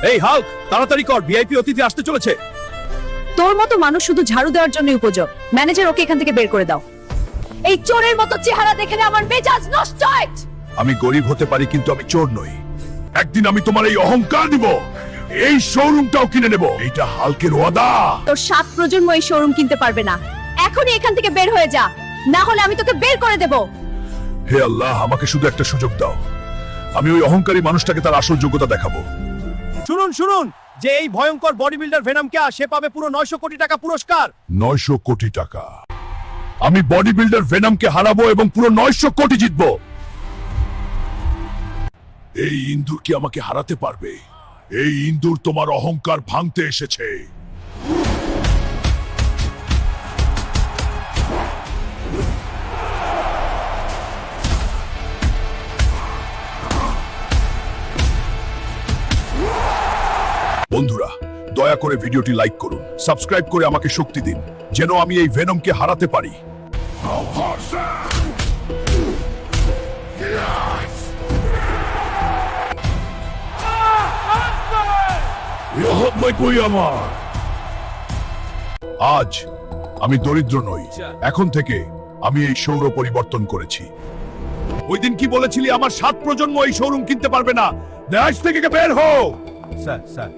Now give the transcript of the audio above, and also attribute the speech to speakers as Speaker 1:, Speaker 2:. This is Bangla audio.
Speaker 1: এই হাল্ক, তাড়াতাড়ি কর, ভিআইপি অতিথি আসতে চলেছে।
Speaker 2: তোর মতো মানুষ শুধু ঝাড়ু দেওয়ার জন্যই উপযোগ। ম্যানেজার, ওকে এখান থেকে বের করে দাও। এই চোরের মতো চেহারা দেখে না আমার মেজাজ নষ্ট হয়।
Speaker 1: আমি গরিব হতে পারি, কিন্তু আমি চোর নই। একদিন আমি তোমার এই অহংকার নিব, এই শোরুমটাও কিনে নেব। এইটা হাল্কের ওয়াদা।
Speaker 2: তোর 7 প্রজন্ম এই শোরুম কিনতে পারবে না। এখনই এখান থেকে বের হয়ে যা, না হলে আমি তোকে বের করে দেব।
Speaker 1: হে আল্লাহ, আমাকে শুধু একটা সুযোগ দাও। আমি ওই অহংকারী মানুষটাকে তার আসল যোগ্যতা দেখাবো।
Speaker 3: শুনুন শুনুন, যে এই ভয়ঙ্কর বডি বিল্ডার ভেনমকে সে পাবে পুরো 900 কোটি টাকা পুরস্কার।
Speaker 1: 900 কোটি টাকা? আমি বডি বিল্ডার ভেনমকে হারাবো এবং পুরো 900 কোটি জিতবো। এই ইন্দুর কি আমাকে হারাতে পারবে? এই ইন্দুর তোমার অহংকার ভাঙতে এসেছে। বন্ধুরা, দয়া করে ভিডিওটি লাইক করুন, সাবস্ক্রাইব করে আমাকে শক্তি দিন, যেন আমি এই ভেনমকে হারাতে পারি। আজ আমি দরিদ্র নই, এখন থেকে আমি এই শহর পরিবর্তন করেছি। ওই দিন কি বলেছিলি আমার 7 প্রজন্ম এই শোরুম কিনতে পারবে না? দেশ থেকে বের হও।
Speaker 3: স্যার